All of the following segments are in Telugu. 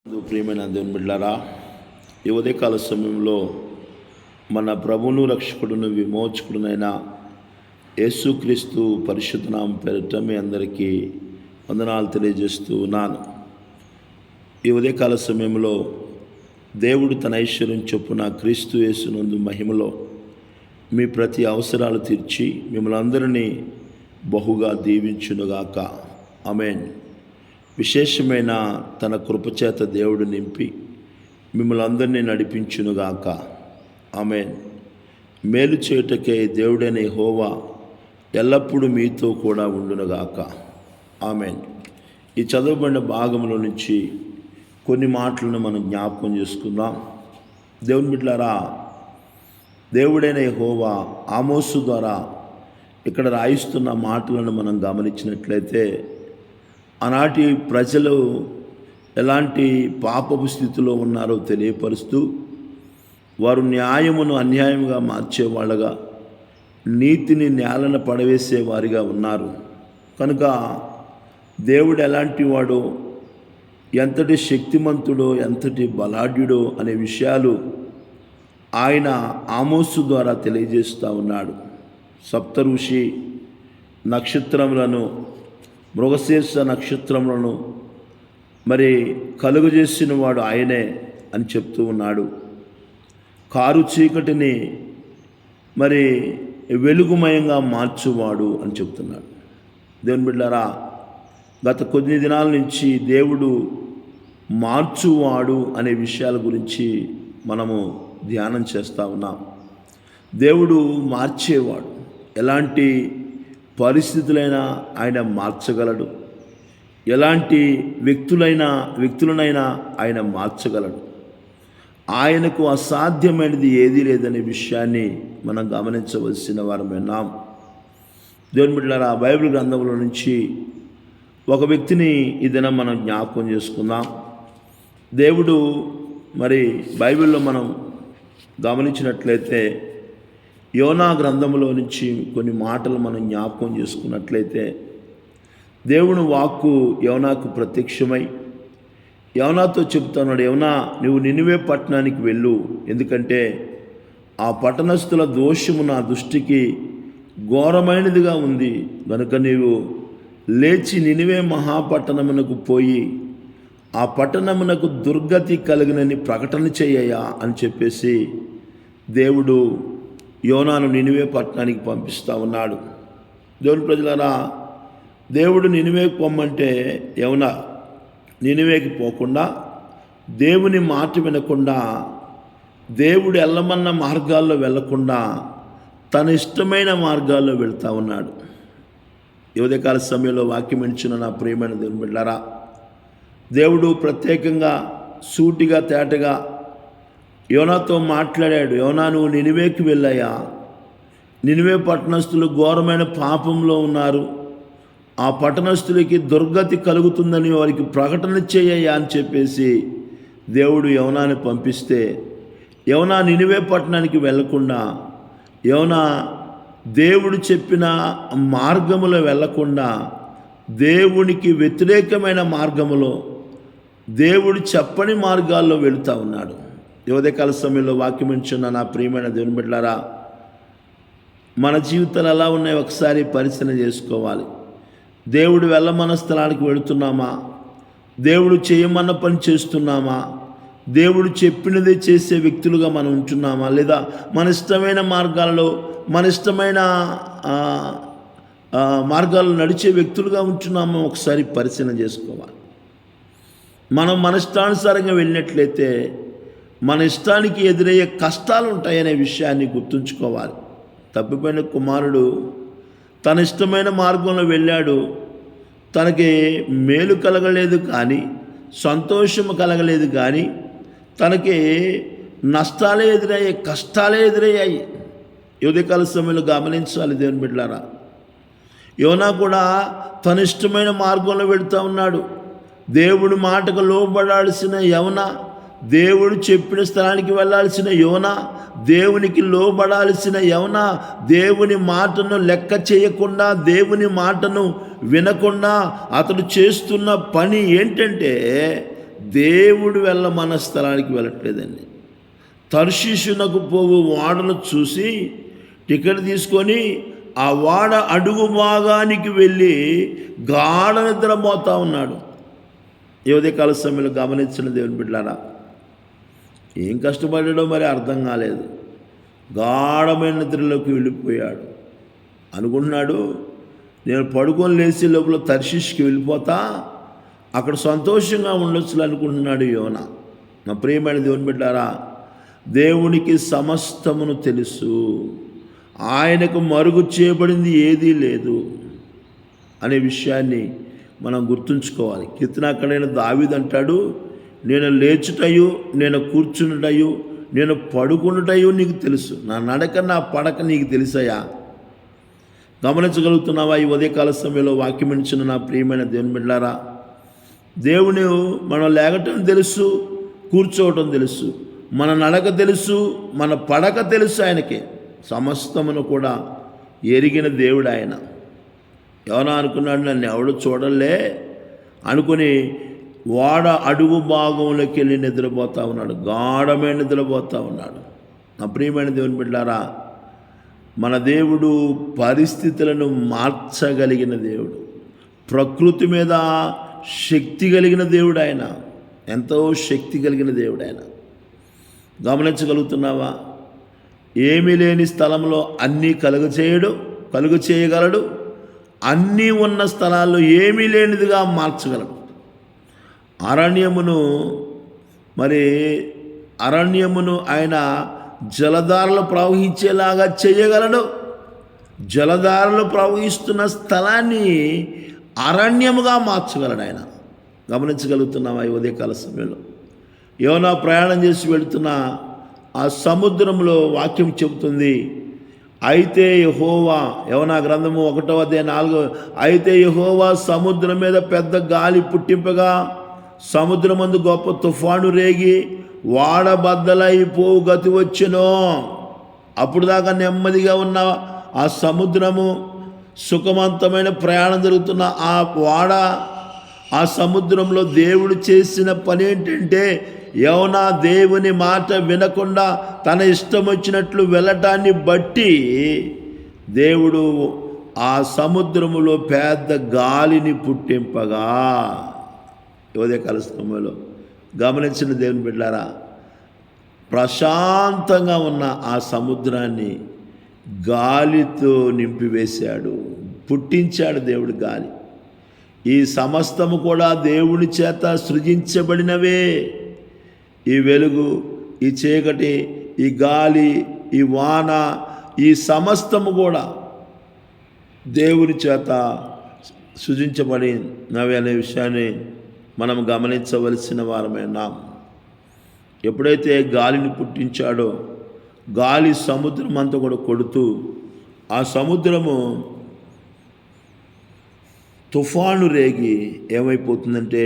ప్రియమైన దేవుని బిడ్డలారా, ఈ ఉదయకాల సమయంలో మన ప్రభువును రక్షకుడును విమోచకుడునైన యేసుక్రీస్తు పరిశుద్ధ నామం పేరిట మీ అందరికీ వందనాలు తెలియజేస్తూ ఉన్నాను. ఈ ఉదయకాల సమయంలో దేవుడు తన ఐశ్వర్యం చొప్పున క్రీస్తు యేసునందు మహిమలో మీ ప్రతి అవసరాలు తీర్చి మిమ్మల్ని అందరినీ బహుగా దీవించునుగాక. ఆమేన్. విశేషమైన తన కృపచేత దేవుడు నింపి మిమ్మల్ని అందరినీ నడిపించునుగాక. ఆమేన్. మేలు చేయుటకే దేవుడైన యెహోవా ఎల్లప్పుడూ మీతో కూడా ఉండునుగాక. ఆమేన్. ఈ చదవబడిన భాగంలో నుంచి కొన్ని మాటలను మనం జ్ఞాపకం చేసుకుందాం. దేవుని బిడ్డలారా, దేవుడైన యెహోవా ఆమోసు ద్వారా ఇక్కడ రాయిస్తున్న మాటలను మనం గమనించినట్లయితే, ఆనాటి ప్రజలు ఎలాంటి పాపపు స్థితిలో ఉన్నారో తెలియపరుస్తూ, వారు న్యాయమును అన్యాయంగా మార్చేవాళ్ళగా, నీతిని నేలన పడవేసేవారిగా ఉన్నారు. కనుక దేవుడు ఎలాంటి వాడో, ఎంతటి శక్తిమంతుడో, ఎంతటి బలాఢ్యుడో అనే విషయాలు ఆయన ఆమోసు ద్వారా తెలియజేస్తూ ఉన్నాడు. సప్తఋషి నక్షత్రములను, మృగశీర్ష నక్షత్రములను మరి కలుగజేసిన వాడు ఆయనే అని చెప్తూ ఉన్నాడు. కారు చీకటిని మరి వెలుగుమయంగా మార్చువాడు అని చెప్తున్నాడు. దేవుని బిడ్డలారా, గత కొన్ని దినాల నుంచి దేవుడు మార్చువాడు అనే విషయాల గురించి మనము ధ్యానం చేస్తూ ఉన్నాం. దేవుడు మార్చేవాడు. ఎలాంటి పరిస్థితులైనా ఆయన మార్చగలడు. ఎలాంటి వ్యక్తులనైనా ఆయన మార్చగలడు. ఆయనకు అసాధ్యమైనది ఏదీ లేదనే విషయాన్ని మనం గమనించవలసిన వారమేనాం. దేవుని బిడ్డలారా, బైబిల్ గ్రంథంలో నుంచి ఒక వ్యక్తిని ఈ దినం మనం జ్ఞాపకం చేసుకుందాం. దేవుడు మరి బైబిల్లో మనం గమనించినట్లయితే, యోనా గ్రంథంలో నుంచి కొన్ని మాటలు మనం జ్ఞాపకం చేసుకున్నట్లయితే, దేవుని వాక్కు యోనాకు ప్రత్యక్షమై యోనాతో చెబుతున్నాడు, యోనా, నువ్వు నినివే పట్టణానికి వెళ్ళు, ఎందుకంటే ఆ పట్టణస్థుల దోషము నా దృష్టికి ఘోరమైనదిగా ఉంది, కనుక నీవు లేచి నినివే మహాపట్టణమునకు పోయి ఆ పట్టణమునకు దుర్గతి కలిగినని ప్రకటన చేయయా అని చెప్పేసి దేవుడు యోనాను నినివే పట్టణానికి పంపిస్తూ ఉన్నాడు. దేవుని ప్రజలారా, దేవుడు నినివేకి పొమ్మంటే యోనా నినివేకి పోకుండా, దేవుని మాట వినకుండా, దేవుడు వెళ్ళమన్న మార్గాల్లో వెళ్ళకుండా తన ఇష్టమైన మార్గాల్లో వెళ్తూ ఉన్నాడు. ఈ ఉదయకాల సమయంలో వాక్యం ఇచ్చిన నా ప్రియమైన దేవుని బిడ్డలారా, దేవుడు ప్రత్యేకంగా సూటిగా తేటగా యోనాతో మాట్లాడాడు. యోనా, నువ్వు నినివేకి వెళ్ళాయా, నినివే పట్టణస్థులు ఘోరమైన పాపంలో ఉన్నారు, ఆ పట్టణస్థులకి దుర్గతి కలుగుతుందని వారికి ప్రకటన చేయయ్యా అని చెప్పేసి దేవుడు యోనాని పంపిస్తే, యోనా నినివే పట్టణానికి వెళ్లకుండా, యోనా దేవుడు చెప్పిన మార్గములో వెళ్లకుండా దేవునికి వ్యతిరేకమైన మార్గములో, దేవుడు చెప్పని మార్గాల్లో వెళుతూ ఉన్నాడు. ఉదయకాల సమయంలో వాక్యం ఇచ్చిన నా ప్రియమైన దేవుని బిడ్డలారా, మన జీవితాలు ఎలా ఉన్నాయో ఒకసారి పరిశీలన చేసుకోవాలి. దేవుడు వెళ్ళమన్న స్థలానికి వెళుతున్నామా? దేవుడు చేయమన్న పని చేస్తున్నామా? దేవుడు చెప్పినదే చేసే వ్యక్తులుగా మనం ఉంటున్నామా? లేదా మన ఇష్టమైన మార్గాల్లో, మన ఇష్టమైన మార్గాల్లో నడిచే వ్యక్తులుగా ఉంటున్నామో ఒకసారి పరిశీలన చేసుకోవాలి. మనం మన ఇష్టానుసారంగా వెళ్ళినట్లయితే మన ఇష్టానికి ఎదురయ్యే కష్టాలు ఉంటాయనే విషయాన్ని గుర్తుంచుకోవాలి. తప్పిపోయిన కుమారుడు తన ఇష్టమైన మార్గంలో వెళ్ళాడు, తనకి మేలు కలగలేదు కానీ, సంతోషము కలగలేదు కానీ, తనకి నష్టాలే ఎదురయ్యాయి, కష్టాలే ఎదురయ్యాయి. ఉదయకాల సమయంలో గమనించాలి దేవుని బిడ్డలారా. యోనా కూడా తన ఇష్టమైన మార్గంలో వెళుతూ ఉన్నాడు. దేవుడి మాటకు లోబడాల్సిన యోనా, దేవుడు చెప్పిన స్థలానికి వెళ్ళాల్సిన యోనా, దేవునికి లోబడాల్సిన యోనా దేవుని మాటను లెక్క చేయకుండా, దేవుని మాటను వినకుండా అతడు చేస్తున్న పని ఏంటంటే దేవుడు వెళ్ళమన్న స్థలానికి వెళ్ళట్లేదండి. తర్షీషునకు పోవు ఓడను చూసి టికెట్ తీసుకొని ఆ ఓడ అడుగు భాగానికి వెళ్ళి గాఢ నిద్రపోతా ఉన్నాడు. ఈ ఉదయకాల సమయంలో గమనించిన దేవుని బిడ్డలారా, ఏం కష్టపడ్డాడో మరి అర్థం కాలేదు. గాఢమైన నిద్రలోకి వెళ్ళిపోయాడు. అనుకుంటున్నాడు, నేను పడుకొని లేచి లోపల తర్షీష్కి వెళ్ళిపోతా, అక్కడ సంతోషంగా ఉండొచ్చు అనుకుంటున్నాడు యోనా. నా ప్రియమైన దేవుని బిడ్డారా, దేవునికి సమస్తమును తెలుసు, ఆయనకు మరుగు చేయబడింది ఏదీ లేదు అనే విషయాన్ని మనం గుర్తుంచుకోవాలి. కీర్తనాకారుడైన దావీదు అంటాడు, నేను లేచుటయు, నేను కూర్చునుటయు, నేను పడుకునుటయు నీకు తెలుసు, నా నడక నా పడక నీకు తెలుసయా. గమనించగలుగుతున్నావా? ఈ ఉదయకాల సమయంలో వాక్యం ఇచ్చిన నా ప్రియమైన దేవుని బిడ్డలారా, దేవుని మనం లేగటం తెలుసు, కూర్చోవటం తెలుసు, మన నడక తెలుసు, మన పడక తెలుసు. ఆయనకే సమస్తమును కూడా ఎరిగిన దేవుడు ఆయన. ఎవరో అనుకున్నాడు, నన్ను ఎవడు చూడలే అనుకుని వాడ అడుగు భాగంలోకి వెళ్ళి నిద్రపోతూ ఉన్నాడు. గాఢమైన నిద్రపోతూ ఉన్నాడు. నా ప్రియమైన దేవుని బిడ్డలారా, మన దేవుడు పరిస్థితులను మార్చగలిగిన దేవుడు, ప్రకృతి మీద శక్తి కలిగిన దేవుడు ఆయన. ఎంతో శక్తి కలిగిన దేవుడు ఆయన. గమనించగలుగుతున్నావా? ఏమీ లేని స్థలంలో అన్నీ కలుగ చేయగలడు. అన్నీ ఉన్న స్థలాల్లో ఏమీ లేనిదిగా మార్చగలడు. అరణ్యమును ఆయన జలధారలు ప్రవహించేలాగా చేయగలడు. జలధారలు ప్రవహిస్తున్న స్థలాన్ని అరణ్యముగా మార్చగలడు ఆయన. గమనించగలుగుతున్నావా? ఈ ఉదయకాల సమయంలో యోనా ప్రయాణం చేసి వెళుతున్న ఆ సముద్రంలో వాక్యం చెబుతుంది, అయితే యెహోవా, యోనా గ్రంథము 1:4, అయితే యెహోవా సముద్రం మీద పెద్ద గాలి పుట్టింపగా సముద్రమందు గొప్ప తుఫాను రేగి వాడబద్దలైపోవు గతి వచ్చెను. అప్పుడు దాకా నెమ్మదిగా ఉన్న ఆ సముద్రము, సుఖవంతమైన ప్రయాణం జరుగుతున్న ఆ వాడ, ఆ సముద్రంలో దేవుడు చేసిన పని ఏంటంటే, యోనా దేవుని మాట వినకుండా తన ఇష్టం వచ్చినట్లు వెళ్ళటాన్ని బట్టి దేవుడు ఆ సముద్రములో పెద్ద గాలిని పుట్టింపగా, ఉదయకాల సమయంలో గమనించిన దేవుని బిడ్డలారా, ప్రశాంతంగా ఉన్న ఆ సముద్రాన్ని గాలితో నింపివేశాడు, పుట్టించాడు దేవుడు గాలి. ఈ సమస్తము కూడా దేవుని చేత సృజించబడినవే. ఈ వెలుగు, ఈ చీకటి, ఈ గాలి, ఈ వాన, ఈ సమస్తము కూడా దేవుని చేత సృజించబడినవి అనే విషయాన్ని మనం గమనించవలసిన వారమే ఉన్నాం. ఎప్పుడైతే గాలిని పుట్టించాడో, గాలి సముద్రం అంతా కూడా కొడుతూ ఆ సముద్రము తుఫాను రేగి ఏమైపోతుందంటే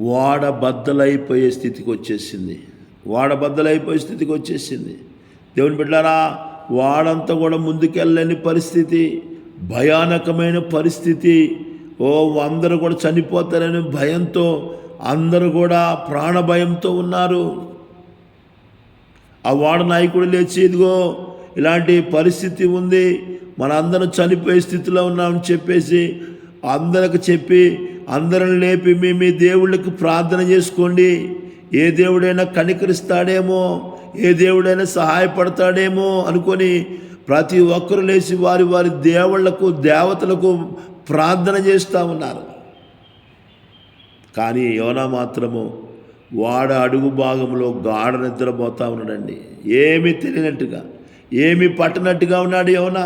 వాడబద్దలైపోయే స్థితికి వచ్చేసింది. దేవుని బిడ్డలారా, వాడంతా కూడా ముందుకెళ్ళని పరిస్థితి, భయానకమైన పరిస్థితి. అందరూ కూడా చనిపోతారని భయంతో అందరూ కూడా ప్రాణభయంతో ఉన్నారు. ఆ వాడ నాయకుడు లేచి, ఇదిగో ఇలాంటి పరిస్థితి ఉంది, మనందరం చనిపోయే స్థితిలో ఉన్నామని చెప్పేసి అందరికి చెప్పి అందరిని లేపి మీ దేవుళ్ళకి ప్రార్థన చేసుకోండి, ఏ దేవుడైనా కనికరిస్తాడేమో, ఏ దేవుడైనా సహాయపడతాడేమో అనుకొని ప్రతి ఒక్కరు లేచి వారి వారి దేవుళ్లకు, దేవతలకు ప్రార్థన చేస్తూ ఉన్నారు. కానీ యోనా మాత్రము వాడ అడుగు భాగంలో గాఢ నిద్రపోతూ ఉన్నాడండి. ఏమీ తెలియనట్టుగా, ఏమీ పట్టనట్టుగా ఉన్నాడు యోనా.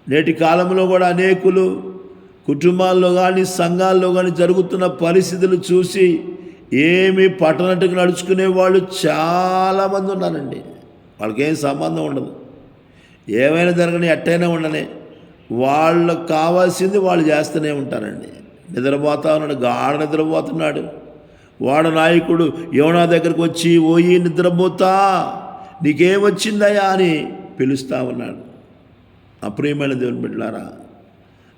నేటి కాలంలో కూడా అనేకులు కుటుంబాల్లో కానీ సంఘాల్లో కానీ జరుగుతున్న పరిస్థితులు చూసి ఏమీ పట్టనట్టుగా నడుచుకునే వాళ్ళు చాలామంది ఉన్నారండి. వాళ్ళకేం సంబంధం ఉండదు, ఏమైనా జరగని ఎట్టయినా ఉండనే, వాళ్ళకు కావాల్సింది వాళ్ళు చేస్తూనే ఉంటారండి. నిద్రపోతా ఉన్నాడు, గాఢ నిద్రపోతున్నాడు. వాడ నాయకుడు యోనా దగ్గరికి వచ్చి, ఓయి నిద్రపోతా, నీకేమొచ్చిందయ్యా అని పిలుస్తూ ఉన్నాడు. అప్రియమైన దేవుని బిడ్డలారా,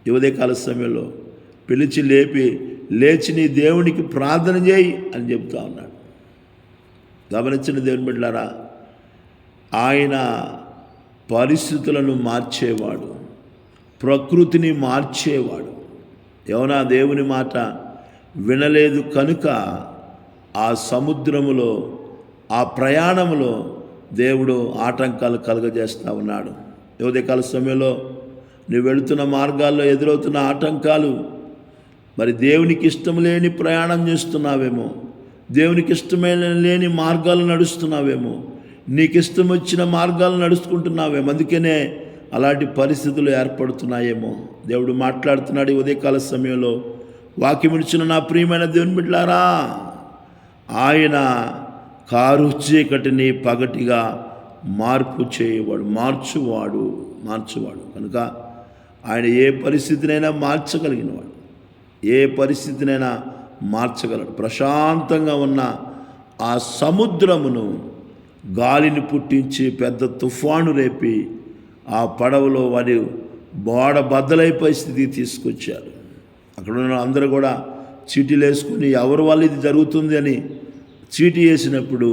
ఉదయకాల సమయంలో పిలిచి లేపి, లేచి నీ దేవునికి ప్రార్థన చేయి అని చెప్తా ఉన్నాడు. గమనించిన దేవుని బిడ్డలారా, ఆయన పరిస్థితులను మార్చేవాడు, ప్రకృతిని మార్చేవాడు. యోనా దేవుని మాట వినలేదు కనుక ఆ సముద్రములో, ఆ ప్రయాణంలో దేవుడు ఆటంకాలు కలుగజేస్తూ ఉన్నాడు. ఉదయకాల సమయంలో నువ్వు వెళుతున్న మార్గాల్లో ఎదురవుతున్న ఆటంకాలు, మరి దేవునికి ఇష్టం లేని ప్రయాణం చేస్తున్నావేమో, దేవునికి ఇష్టమైన లేని మార్గాలు నడుస్తున్నావేమో, నీకు ఇష్టం వచ్చిన మార్గాలు నడుచుకుంటున్నావేమో, అందుకనే అలాంటి పరిస్థితులు ఏర్పడుతున్నాయేమో. దేవుడు మాట్లాడుతున్నాడు ఈ ఉదయకాల సమయంలో. వాక్యం ఇచ్చిన నా ప్రియమైన దేవుని బిడ్డలారా, ఆయన కారు చీకటిని పగటిగా మార్చువాడు కనుక ఆయన ఏ పరిస్థితినైనా మార్చగలిగినవాడు, ఏ పరిస్థితినైనా మార్చగలడు. ప్రశాంతంగా ఉన్న ఆ సముద్రమును గాలిని పుట్టించి పెద్ద తుఫాను రేపి ఆ పడవలో వారి బోడ బద్దలైపోయే స్థితికి తీసుకొచ్చారు. అక్కడ ఉన్న అందరూ కూడా చీటీలు వేసుకుని ఎవరి వల్ల ఇది జరుగుతుంది అని చీటీ వేసినప్పుడు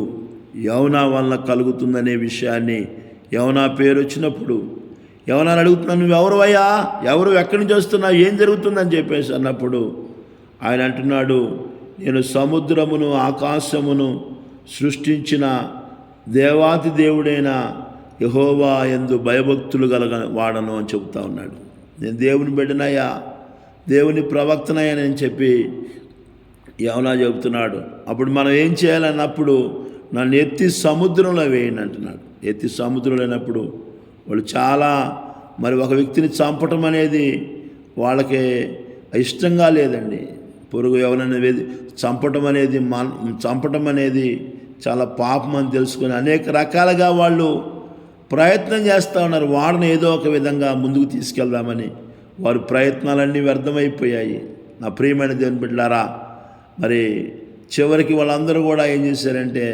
యోనా వల్ల కలుగుతుందనే విషయాన్ని, యోనా పేరు వచ్చినప్పుడు యోనాని అడుగుతున్నాను, నువ్వు ఎవరువయ్యా, ఎవరు ఎక్కడి నుంచి వస్తున్నావు, ఏం జరుగుతుందని చెప్పేసి అన్నప్పుడు ఆయన అంటున్నాడు, నేను సముద్రమును ఆకాశమును సృష్టించిన దేవాతి దేవుడైన యెహోవా యందు భయభక్తులు వాడను అని చెబుతా ఉన్నాడు. నేను దేవుని బిడ్డనయ్యా, దేవుని ప్రవక్తనయ్యా అని చెప్పి యోనా చెబుతున్నాడు. అప్పుడు మనం ఏం చేయాలన్నప్పుడు నన్ను ఎత్తి సముద్రంలో వేయండి అంటున్నాడు. ఎత్తి సముద్రంలో అయినప్పుడు వాళ్ళు చాలా, మరి ఒక వ్యక్తిని చంపటం అనేది వాళ్ళకి ఇష్టంగా లేదండి. పొరుగు ఎవరైనా చంపటం అనేది చాలా పాపం అని తెలుసుకొని అనేక రకాలుగా వాళ్ళు ప్రయత్నం చేస్తూ ఉన్నారు. వాడిని ఏదో ఒక విధంగా ముందుకు తీసుకెళ్దామని వారి ప్రయత్నాలన్నీ వ్యర్థమైపోయాయి. నా ప్రియమైన దేవుని బిడ్డలారా, మరి చివరికి వాళ్ళందరూ కూడా ఏం చేశారంటే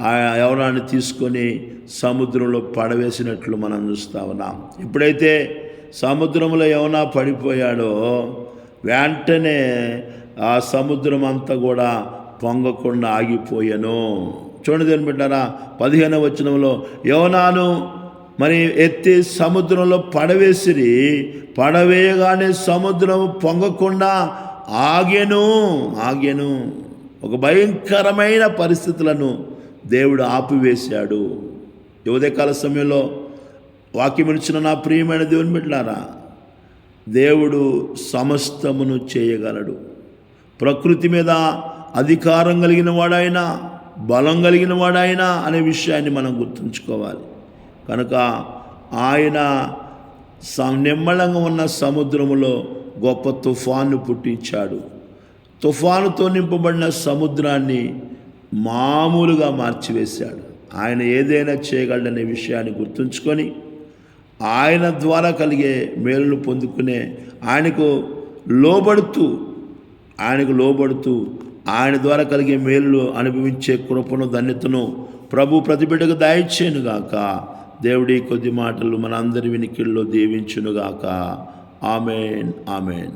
ఆ యోనాన్ని తీసుకొని సముద్రంలో పడవేసినట్లు మనం చూస్తూ ఉన్నాం. ఎప్పుడైతే సముద్రంలో యోనా పడిపోయాడో వెంటనే ఆ సముద్రం అంతా కూడా పొంగకుండా ఆగిపోయాను. చూడండి దేవుని బిడ్డలారా, 15వ వచనంలో యోనాను మరి ఎత్తి సముద్రంలో పడవేసిరి, పడవేయగానే సముద్రం పొంగకుండా ఆగెను. ఒక భయంకరమైన పరిస్థితులను దేవుడు ఆపివేశాడు. ఉదయకాల సమయంలో వాక్యం ఇచ్చిన నా ప్రియమైన దేవుని బిడ్డలారా, దేవుడు సమస్తమును చేయగలడు. ప్రకృతి మీద అధికారం కలిగిన వాడైనా, బలం కలిగిన వాడైనా అనే విషయాన్ని మనం గుర్తుంచుకోవాలి. కనుక ఆయన నిమ్మళంగా ఉన్న సముద్రములో గొప్ప తుఫాను పుట్టించాడు. తుఫానుతో నింపబడిన సముద్రాన్ని మామూలుగా మార్చివేశాడు. ఆయన ఏదైనా చేయగలడనే విషయాన్ని గుర్తుంచుకొని ఆయన ద్వారా కలిగే మేలును పొందుకునే ఆయనకు లోబడుతూ ఆయన ద్వారా కలిగే మేలు అనుభవించే కృపను, ధన్యతను ప్రభు ప్రతి బిడ్డకు దయచేయునుగాక. దేవుడి కొద్ది మాటలు మన అందరి వినికిల్లో దీవించునుగాక. ఆమేన్.